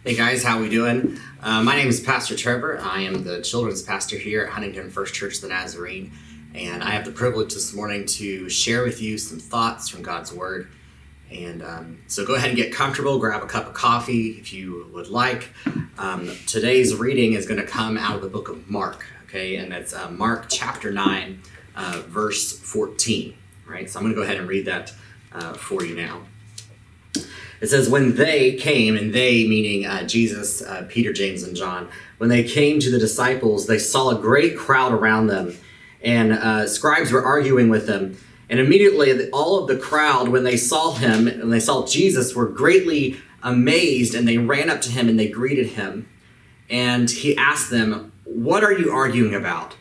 Hey guys, how we doing? My name is Pastor Trevor. I am the children's pastor here at Huntington First Church of the Nazarene, and I have the privilege this morning to share with you some thoughts from God's Word. And so go ahead and get comfortable, grab a cup of coffee if you would like. Today's reading is going to come out of the book of Mark, okay? And it's Mark chapter 9, verse 14, right? So I'm going to go ahead and read that for you now. It says, when they came, and they meaning Jesus, Peter, James, and John, when they came to the disciples, they saw a great crowd around them, and scribes were arguing with them. And immediately all of the crowd, when they saw him, and they saw Jesus, were greatly amazed, and they ran up to him and they greeted him. And he asked them, "What are you arguing about?"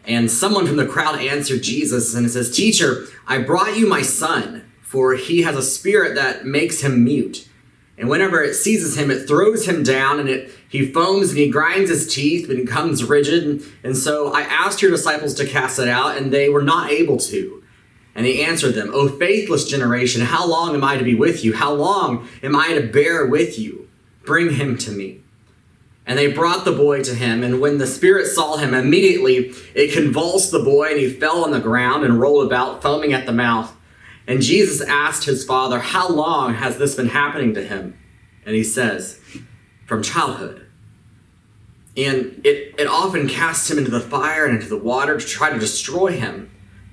And someone from the crowd answered Jesus, and it says, "Teacher, I brought you my son, for he has a spirit that makes him mute. And whenever it seizes him, it throws him down, and he foams and he grinds his teeth, but it becomes rigid. And so I asked your disciples to cast it out, and they were not able to." And he answered them, "O faithless generation, how long am I to be with you? How long am I to bear with you? Bring him to me." And they brought the boy to him, and when the spirit saw him, immediately it convulsed the boy, and he fell on the ground and rolled about, foaming at the mouth. And Jesus asked his father, "How long has this been happening to him?" And he says, "From childhood." And it often casts him into the fire and into the water to try to destroy him.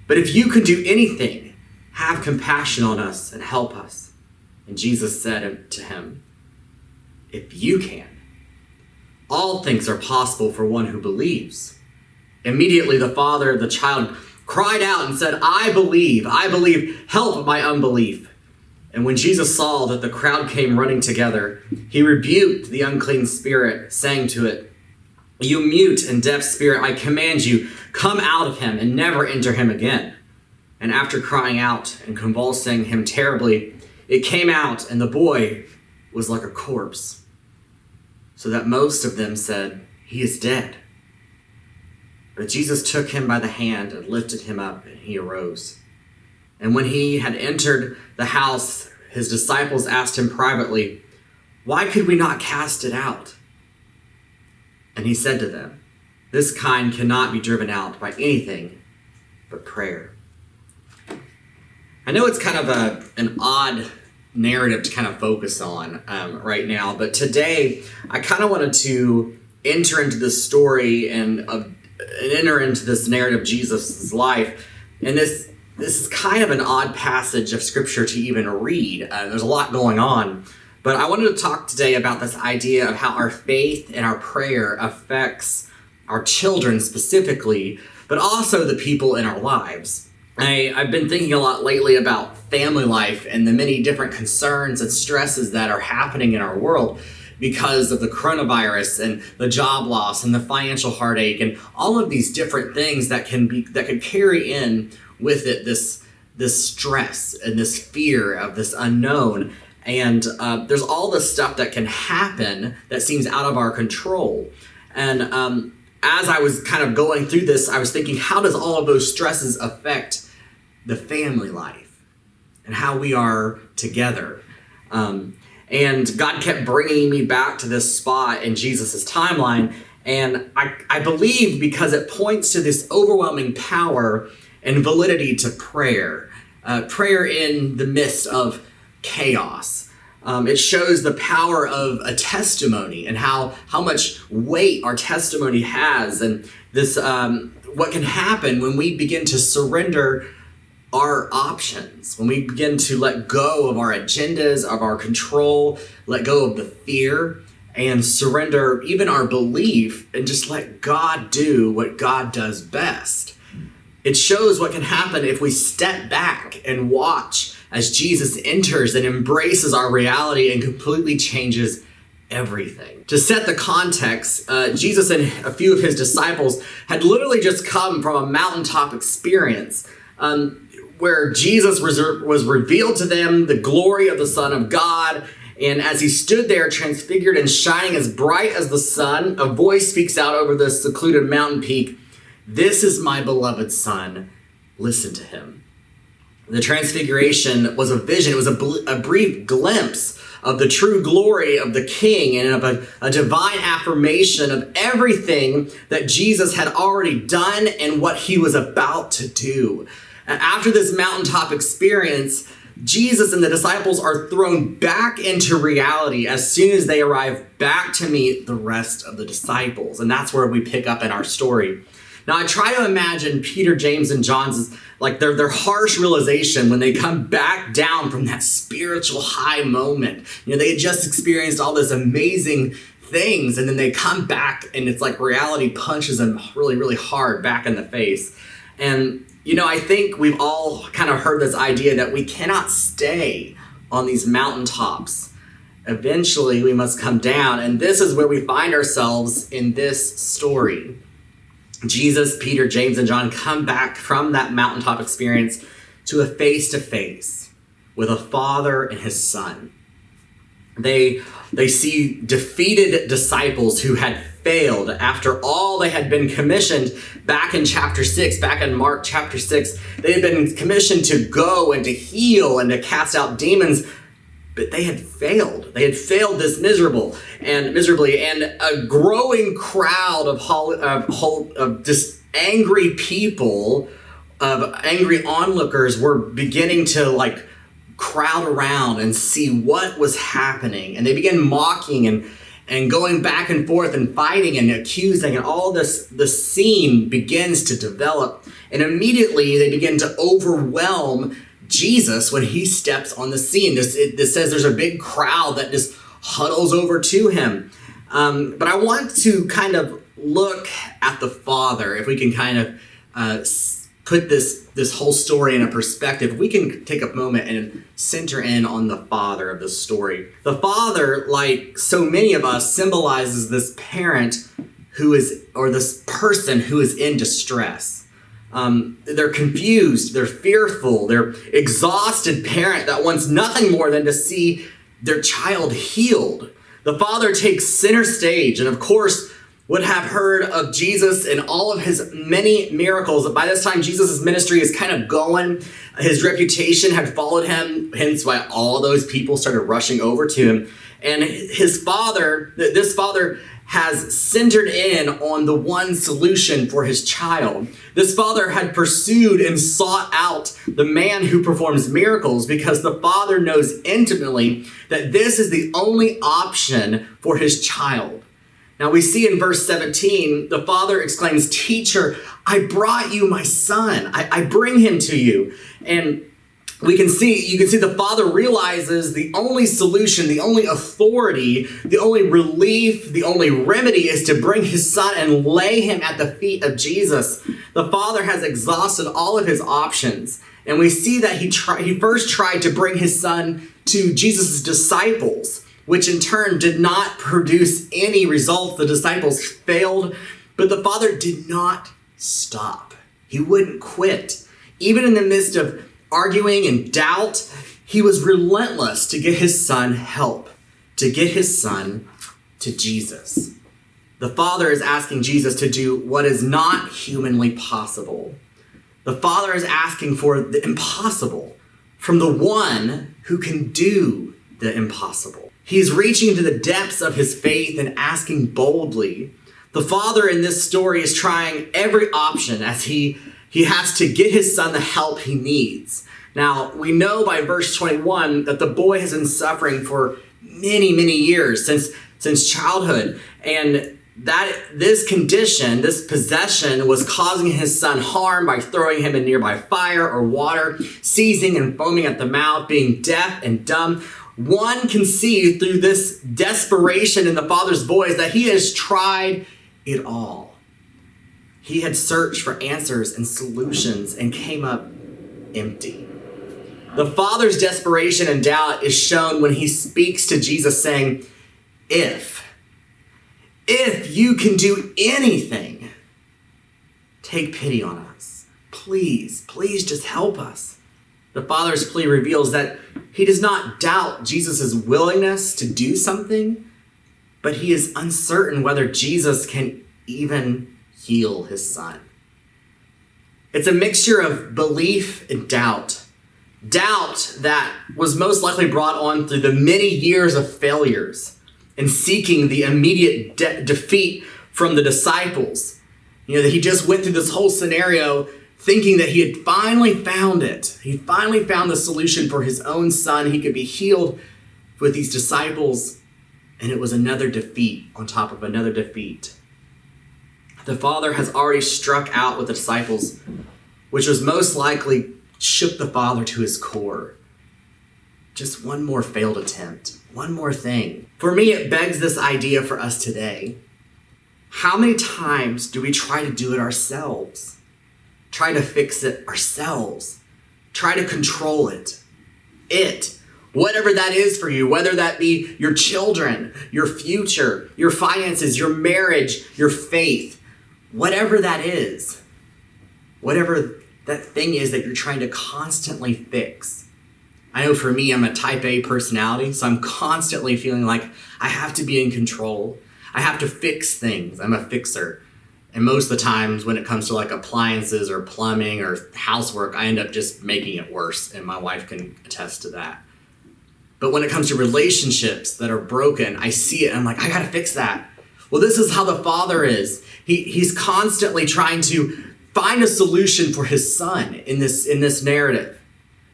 But if you can do anything, have compassion on us and help us. And Jesus said to him, "If you can, all things are possible for one who believes." Immediately the father of the child cried out and said, I believe, help my unbelief." And when Jesus saw that the crowd came running together, he rebuked the unclean spirit, saying to it, "You mute and deaf spirit, I command you, come out of him and never enter him again." And after crying out and convulsing him terribly, it came out, and the boy was like a corpse, so that most of them said, "He is dead." But Jesus took him by the hand and lifted him up, and he arose. And when he had entered the house, his disciples asked him privately, "Why could we not cast it out?" And he said to them, "This kind cannot be driven out by anything but prayer." I know it's kind of an odd narrative to kind of focus on right now, but today I kind of wanted to enter into this story and enter into this narrative of Jesus' life. And this is kind of an odd passage of scripture to even read. There's a lot going on. But I wanted to talk today about this idea of how our faith and our prayer affects our children specifically, but also the people in our lives. I've been thinking a lot lately about family life and the many different concerns and stresses that are happening in our world because of the coronavirus and the job loss and the financial heartache and all of these different things that could carry in with it this stress and this fear of this unknown. And there's all this stuff that can happen that seems out of our control. And as I was kind of going through this, I was thinking, how does all of those stresses affect the family life and how we are together? And God kept bringing me back to this spot in Jesus' timeline. And I believe because it points to this overwhelming power and validity to prayer. Prayer in the midst of chaos. It shows the power of a testimony and how much weight our testimony has. And this what can happen when we begin to surrender our options, when we begin to let go of our agendas, of our control, let go of the fear, and surrender even our belief and just let God do what God does best. It shows what can happen if we step back and watch as Jesus enters and embraces our reality and completely changes everything. To set the context, Jesus and a few of his disciples had literally just come from a mountaintop experience where Jesus was revealed to them, the glory of the Son of God. And as he stood there transfigured and shining as bright as the sun, a voice speaks out over this secluded mountain peak, "This is my beloved Son, listen to him." The transfiguration was a vision. It was a brief glimpse of the true glory of the King and of a divine affirmation of everything that Jesus had already done and what he was about to do. And after this mountaintop experience, Jesus and the disciples are thrown back into reality as soon as they arrive back to meet the rest of the disciples. And that's where we pick up in our story. Now, I try to imagine Peter, James, and John's like their harsh realization when they come back down from that spiritual high moment. You know, they had just experienced all this amazing things, and then they come back and it's like reality punches them really, really hard back in the face. And you know, I think we've all kind of heard this idea that we cannot stay on these mountaintops. Eventually, we must come down, and this is where we find ourselves in this story. Jesus, Peter, James, and John come back from that mountaintop experience to a face-to-face with a father and his son. They see defeated disciples who had failed after all they had been commissioned back in chapter 6, back in Mark chapter 6. They had been commissioned to go and to heal and to cast out demons, but they had failed. They had failed this miserably, and a growing crowd of just angry people, of angry onlookers were beginning to crowd around and see what was happening. And they began mocking and going back and forth and fighting and accusing, and all the scene begins to develop. And immediately they begin to overwhelm Jesus when he steps on the scene. This says there's a big crowd that just huddles over to him. But I want to kind of look at the Father, if we can kind of put this whole story in a perspective. We can take a moment and center in on the father of the story. The father, like so many of us, symbolizes this parent or this person who is in distress. They're confused, they're fearful, they're exhausted parent that wants nothing more than to see their child healed. The father takes center stage, and of course would have heard of Jesus and all of his many miracles. By this time, Jesus' ministry is kind of going. His reputation had followed him, hence why all those people started rushing over to him. And this father has centered in on the one solution for his child. This father had pursued and sought out the man who performs miracles because the father knows intimately that this is the only option for his child. Now we see in verse 17, the father exclaims, "Teacher, I brought you my son. I bring him to you." And you can see the father realizes the only solution, the only authority, the only relief, the only remedy is to bring his son and lay him at the feet of Jesus. The father has exhausted all of his options. And we see that he first tried to bring his son to Jesus' disciples, which in turn did not produce any results. The disciples failed, but the father did not stop. He wouldn't quit. Even in the midst of arguing and doubt, he was relentless to get his son help, to get his son to Jesus. The father is asking Jesus to do what is not humanly possible. The father is asking for the impossible from the one who can do the impossible. He's reaching into the depths of his faith and asking boldly. The father in this story is trying every option as he has to get his son the help he needs. Now, we know by verse 21 that the boy has been suffering for many, many years, since childhood. And that this condition, this possession, was causing his son harm by throwing him in nearby fire or water, seizing and foaming at the mouth, being deaf and dumb. One can see through this desperation in the father's voice that he has tried it all. He had searched for answers and solutions and came up empty. The father's desperation and doubt is shown when he speaks to Jesus saying, if you can do anything, take pity on us. Please just help us. The father's plea reveals that he does not doubt Jesus' willingness to do something, but he is uncertain whether Jesus can even heal his son. It's a mixture of belief and doubt. Doubt that was most likely brought on through the many years of failures and seeking the immediate defeat from the disciples. That he just went through this whole scenario thinking that he had finally found it. He finally found the solution for his own son. He could be healed with these disciples, and it was another defeat on top of another defeat. The Father has already struck out with the disciples, which was most likely shook the Father to his core. Just one more failed attempt, one more thing. For me, it begs this idea for us today. How many times do we try to do it ourselves? Try to fix it ourselves? Try to control it? Whatever that is for you, whether that be your children, your future, your finances, your marriage, your faith, whatever that is, whatever that thing is that you're trying to constantly fix. I know for me, I'm a type A personality, so I'm constantly feeling like I have to be in control. I have to fix things. I'm a fixer. And most of the times when it comes to like appliances or plumbing or housework, I end up just making it worse, and my wife can attest to that. But when it comes to relationships that are broken, I see it and I'm like, I gotta fix that. Well, this is how the Father is. He's constantly trying to find a solution for his son in this narrative.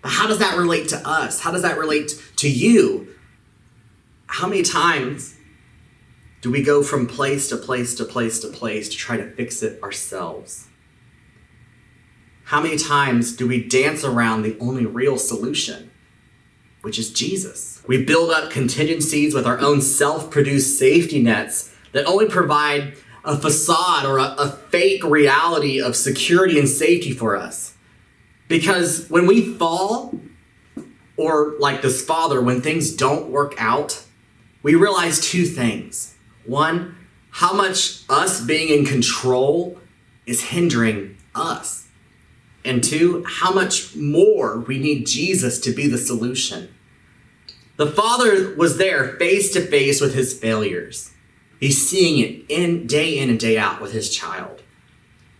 But how does that relate to us? How does that relate to you? How many times do we go from place to place to place to place to try to fix it ourselves? How many times do we dance around the only real solution, which is Jesus? We build up contingencies with our own self-produced safety nets that only provide a facade or a fake reality of security and safety for us. Because when we fall, or like this Father, when things don't work out, we realize two things. One, how much us being in control is hindering us. And two, how much more we need Jesus to be the solution. The Father was there face to face with his failures. He's seeing it day in and day out with his child.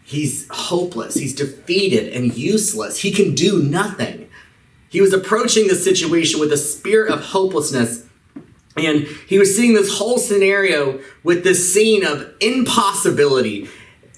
He's hopeless. He's defeated and useless. He can do nothing. He was approaching the situation with a spirit of hopelessness, and he was seeing this whole scenario with this scene of impossibility.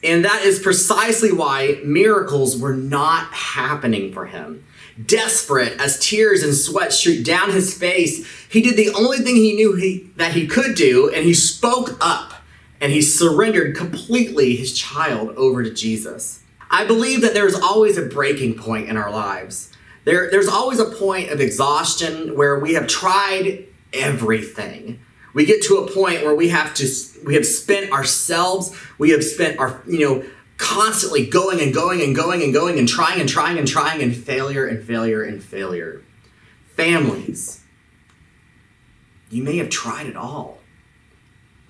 And that is precisely why miracles were not happening for him. Desperate as tears and sweat streaked down his face, he did the only thing he knew that he could do, and he spoke up, and he surrendered completely his child over to Jesus. I believe that there's always a breaking point in our lives. There's always a point of exhaustion where we have tried everything. We get to a point where we have spent ourselves, we have spent our, constantly going and going and going and going and trying and trying and trying, and failure and failure and failure. Families, you may have tried it all.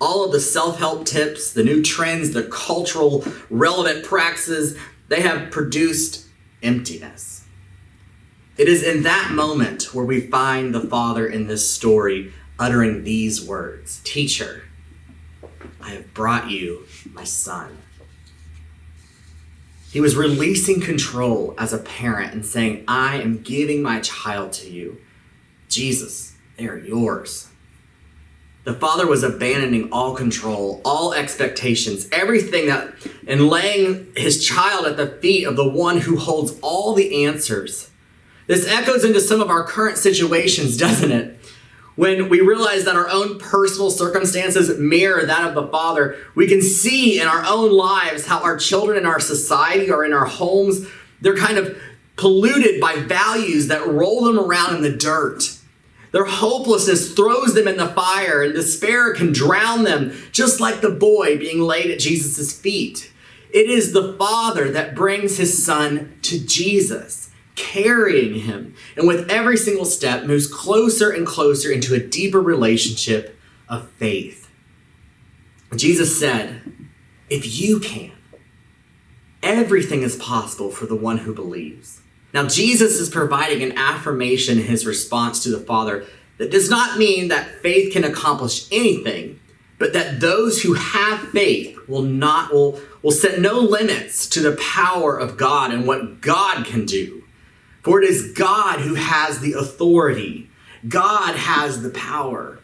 All of the self-help tips, the new trends, the cultural relevant practices, they have produced emptiness. It is in that moment where we find the Father in this story uttering these words, "Teacher, I have brought you my son." He was releasing control as a parent and saying, I am giving my child to you. Jesus, they are yours. The Father was abandoning all control, all expectations, everything and laying his child at the feet of the one who holds all the answers. This echoes into some of our current situations, doesn't it? When we realize that our own personal circumstances mirror that of the Father, we can see in our own lives how our children in our society or in our homes, they're kind of polluted by values that roll them around in the dirt. Their hopelessness throws them in the fire, and despair can drown them, just like the boy being laid at Jesus' feet. It is the Father that brings his son to Jesus, carrying him, and with every single step moves closer and closer into a deeper relationship of faith. Jesus said, if you can, everything is possible for the one who believes. Now, Jesus is providing an affirmation in his response to the Father that does not mean that faith can accomplish anything, but that those who have faith will set no limits to the power of God and what God can do. For it is God who has the authority. God has the power.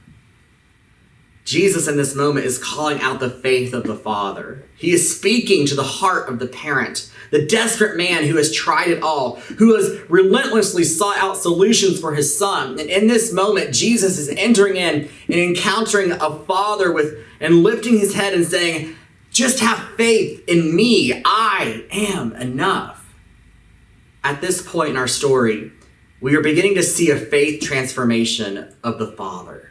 Jesus in this moment is calling out the faith of the father. He is speaking to the heart of the parent, the desperate man who has tried it all, who has relentlessly sought out solutions for his son. And in this moment, Jesus is entering in and encountering a father and lifting his head and saying, just have faith in me. I am enough. At this point in our story, we are beginning to see a faith transformation of the father.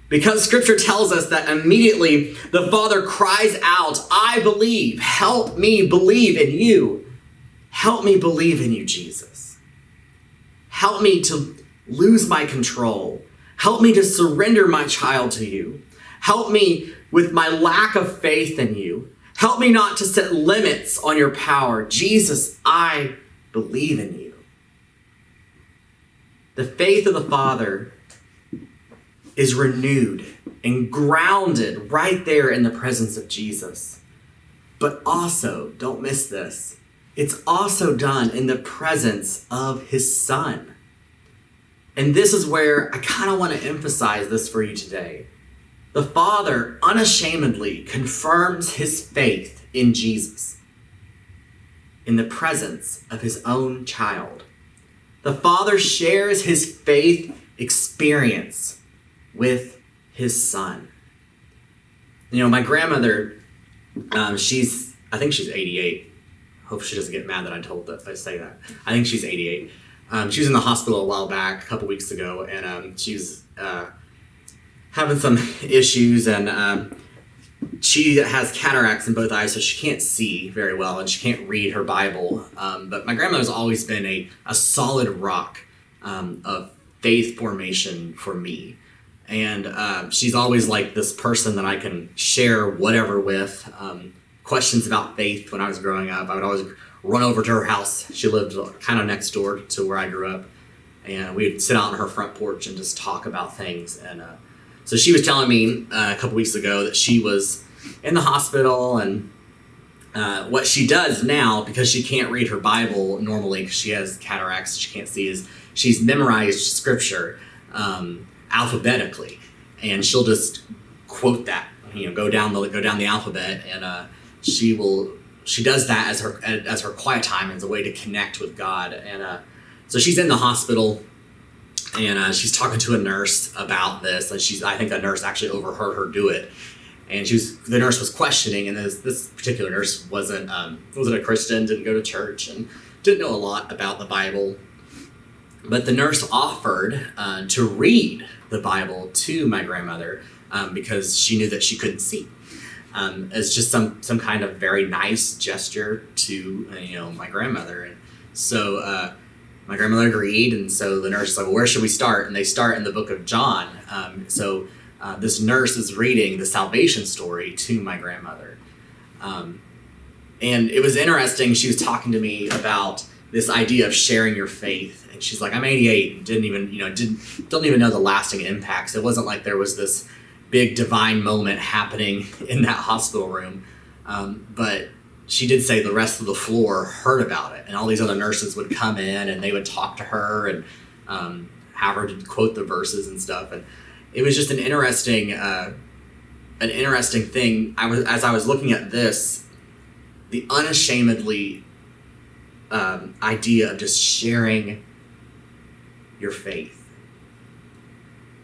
Because scripture tells us that immediately the father cries out, I believe, help me believe in you. Help me believe in you, Jesus. Help me to lose my control. Help me to surrender my child to you. Help me with my lack of faith in you. Help me not to set limits on your power. Jesus, I believe in you. The faith of the father is renewed and grounded right there in the presence of Jesus. But also, don't miss this, it's also done in the presence of his son. And this is where I kind of want to emphasize this for you today. The father unashamedly confirms his faith in Jesus in the presence of his own child. The father shares his faith experience with his son. You know, my grandmother, I think she's 88. Hope she doesn't get mad that I say that. I think she's 88. She was in the hospital a while back, a couple weeks ago, and she was having some issues, and she has cataracts in both eyes, so she can't see very well, and she can't read her Bible. But my grandmother's always been a solid rock of faith formation for me. And she's always like this person that I can share whatever with. Questions about faith when I was growing up, I would always run over to her house. She lived kind of next door to where I grew up. And we'd sit out on her front porch and just talk about things. And so she was telling me a couple weeks ago that she was in the hospital, and what she does now, because she can't read her Bible normally because she has cataracts, she can't see, is she's memorized scripture alphabetically, and she'll just quote that, go down the alphabet, and she does that as her quiet time, as a way to connect with God. And so she's in the hospital, and she's talking to a nurse about this, and I think a nurse actually overheard her do it, and the nurse was questioning, and this particular nurse wasn't a Christian, didn't go to church, and didn't know a lot about the Bible. But the nurse offered to read the Bible to my grandmother because she knew that she couldn't see. It's just some kind of very nice gesture to my grandmother. And so my grandmother agreed, and so the nurse said, well, where should we start? And they start in the book of John. So this nurse is reading the salvation story to my grandmother. And it was interesting. She was talking to me about this idea of sharing your faith. And she's like, I'm 88 and don't even know the lasting impacts. It wasn't like there was this big divine moment happening in that hospital room. But she did say the rest of the floor heard about it, and all these other nurses would come in and they would talk to her and have her to quote the verses and stuff. And it was just an interesting thing. As I was looking at this, the unashamedly idea of just sharing your faith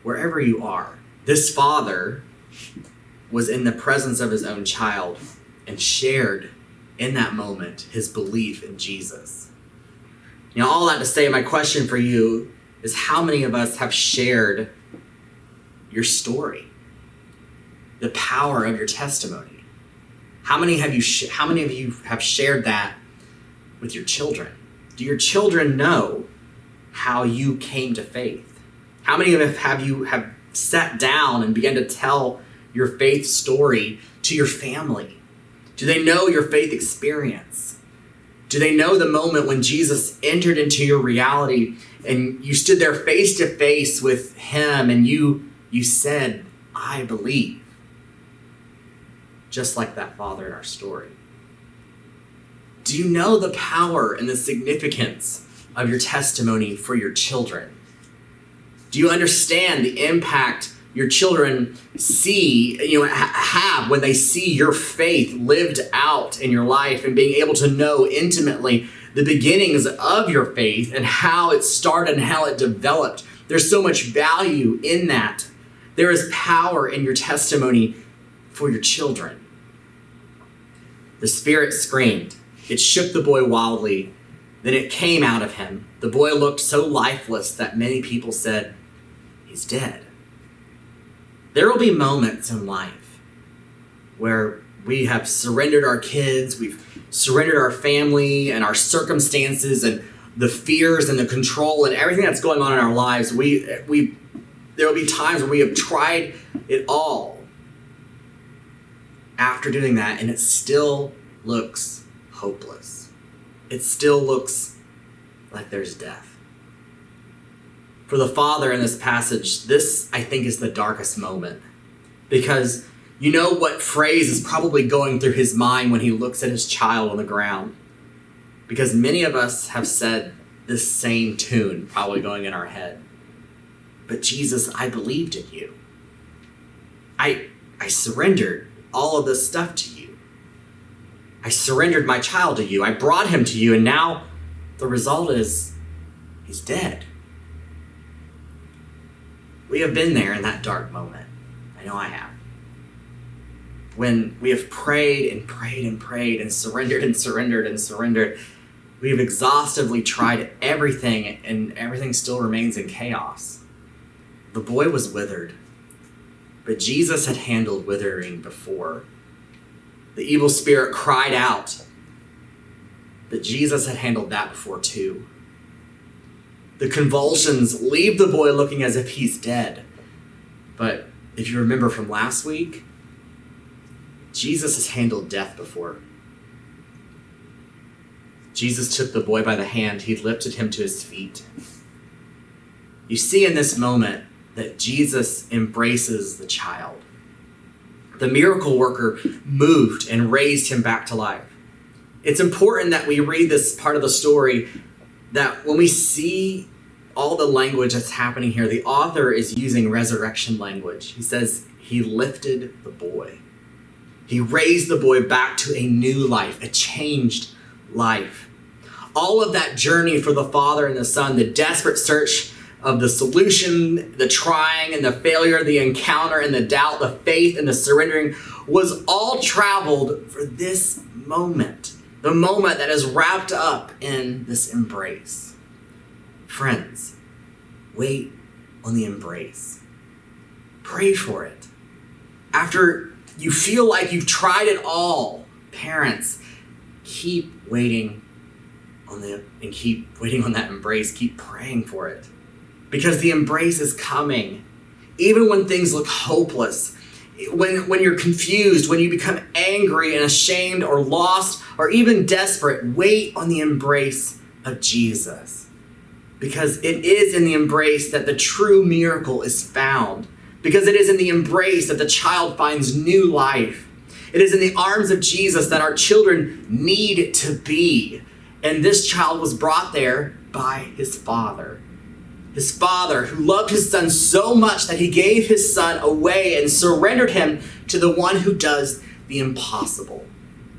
wherever you are. This father was in the presence of his own child and shared in that moment his belief in Jesus. All that to say, my question for you is, how many of us have shared your story, the power of your testimony? How many of you have shared that with your children? Do your children know how you came to faith? How many of you have sat down and began to tell your faith story to your family? Do they know your faith experience? Do they know the moment when Jesus entered into your reality and you stood there face to face with him and you said, I believe? Just like that father in our story. Do you know the power and the significance of your testimony for your children? Do you understand the impact your children have when they see your faith lived out in your life and being able to know intimately the beginnings of your faith and how it started and how it developed? There's so much value in that. There is power in your testimony for your children. The Spirit screamed. It shook the boy wildly. Then it came out of him. The boy looked so lifeless that many people said, "He's dead." There will be moments in life where we have surrendered our kids, we've surrendered our family and our circumstances and the fears and the control and everything that's going on in our lives. There will be times where we have tried it all after doing that, and it still looks hopeless. It still looks like there's death. For the father in this passage, this, I think, is the darkest moment, because you know what phrase is probably going through his mind when he looks at his child on the ground, because many of us have said this same tune probably going in our head. But Jesus, I believed in you. I surrendered all of this stuff to you. I surrendered my child to you. I brought him to you, and now the result is he's dead. We have been there in that dark moment. I know I have. When we have prayed and prayed and prayed and surrendered and surrendered and surrendered, we have exhaustively tried everything, and everything still remains in chaos. The boy was withered, but Jesus had handled withering before. The evil spirit cried out, but Jesus had handled that before too. The convulsions leave the boy looking as if he's dead. But if you remember from last week, Jesus has handled death before. Jesus took the boy by the hand. He lifted him to his feet. You see in this moment that Jesus embraces the child. The miracle worker moved and raised him back to life. It's important that we read this part of the story, that when we see all the language that's happening here, the author is using resurrection language. He says he lifted the boy. He raised the boy back to a new life, a changed life. All of that journey for the Father and the Son, the desperate search of the solution, the trying and the failure, the encounter and the doubt, the faith and the surrendering, was all traveled for this moment. The moment that is wrapped up in this embrace. Friends, wait on the embrace. Pray for it. After you feel like you've tried it all, parents, keep waiting on that embrace. Keep praying for it. Because the embrace is coming. Even when things look hopeless, when you're confused, when you become angry and ashamed or lost or even desperate, wait on the embrace of Jesus. Because it is in the embrace that the true miracle is found. Because it is in the embrace that the child finds new life. It is in the arms of Jesus that our children need to be. And this child was brought there by his father. His father, who loved his son so much that he gave his son away and surrendered him to the one who does the impossible.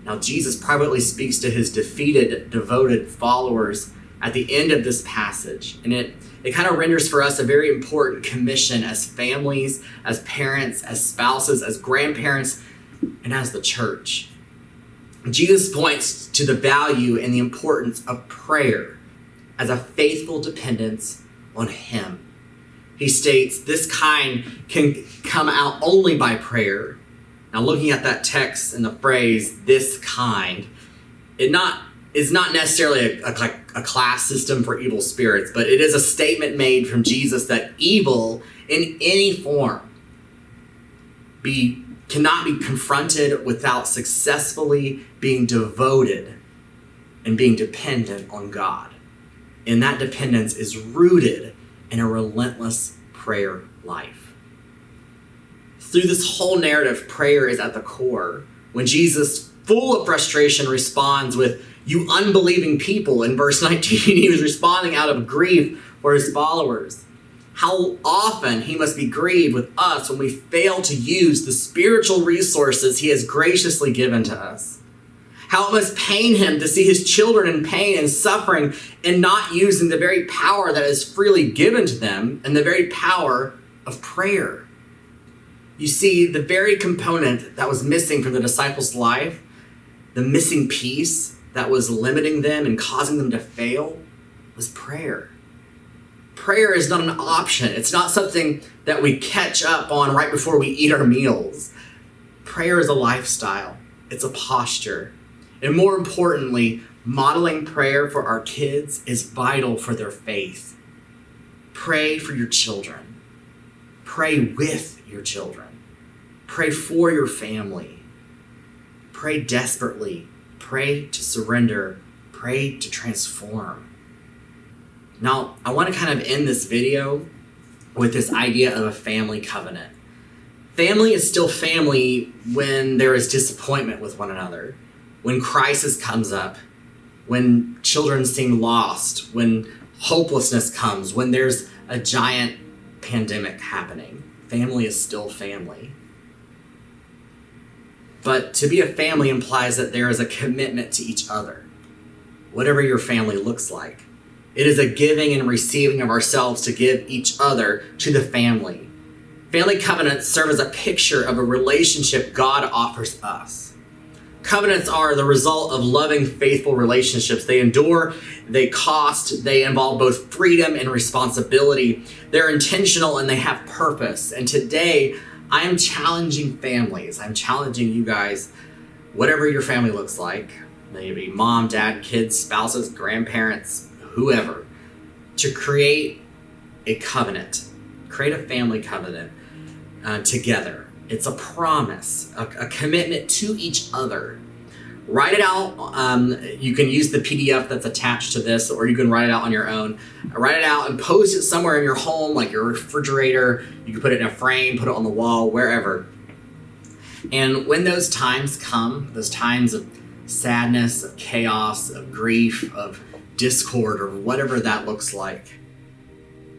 Now, Jesus privately speaks to his defeated, devoted followers at the end of this passage. And it kind of renders for us a very important commission as families, as parents, as spouses, as grandparents, and as the church. Jesus points to the value and the importance of prayer as a faithful dependence on him. He states this kind can come out only by prayer. Now, looking at that text and the phrase, this kind, is not necessarily a class system for evil spirits, but it is a statement made from Jesus that evil in any form cannot be confronted without successfully being devoted and being dependent on God. And that dependence is rooted in a relentless prayer life. Through this whole narrative, prayer is at the core. When Jesus, full of frustration, responds with, You unbelieving people. In verse 19, he was responding out of grief for his followers. How often he must be grieved with us when we fail to use the spiritual resources he has graciously given to us. How it must pain him to see his children in pain and suffering and not using the very power that is freely given to them and the very power of prayer. You see, the very component that was missing from the disciples' life, the missing piece that was limiting them and causing them to fail, was prayer. Prayer is not an option. It's not something that we catch up on right before we eat our meals. Prayer is a lifestyle. It's a posture. And more importantly, modeling prayer for our kids is vital for their faith. Pray for your children. Pray with your children. Pray for your family. Pray desperately. Pray to surrender. Pray to transform. Now, I want to kind of end this video with this idea of a family covenant. Family is still family when there is disappointment with one another, when crisis comes up, when children seem lost, when hopelessness comes, when there's a giant pandemic happening. Family is still family. But to be a family implies that there is a commitment to each other, whatever your family looks like. It is a giving and receiving of ourselves to give each other to the family. Family covenants serve as a picture of a relationship God offers us. Covenants are the result of loving, faithful relationships. They endure, they cost, they involve both freedom and responsibility. They're intentional and they have purpose. And today, I am challenging families. I'm challenging you guys, whatever your family looks like, maybe mom, dad, kids, spouses, grandparents, whoever, to create a covenant, create a family covenant together. It's a promise, a commitment to each other. Write it out. You can use the PDF that's attached to this, or you can write it out on your own. Write it out and post it somewhere in your home, like your refrigerator. You can put it in a frame, put it on the wall, wherever. And when those times come, those times of sadness, of chaos, of grief, of discord, or whatever that looks like,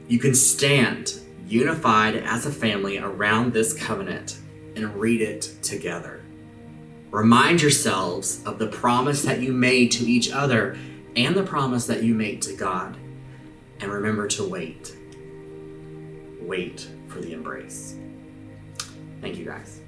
you can stand unified as a family around this covenant and read it together. Remind yourselves of the promise that you made to each other and the promise that you made to God. And remember to wait. Wait for the embrace. Thank you, guys.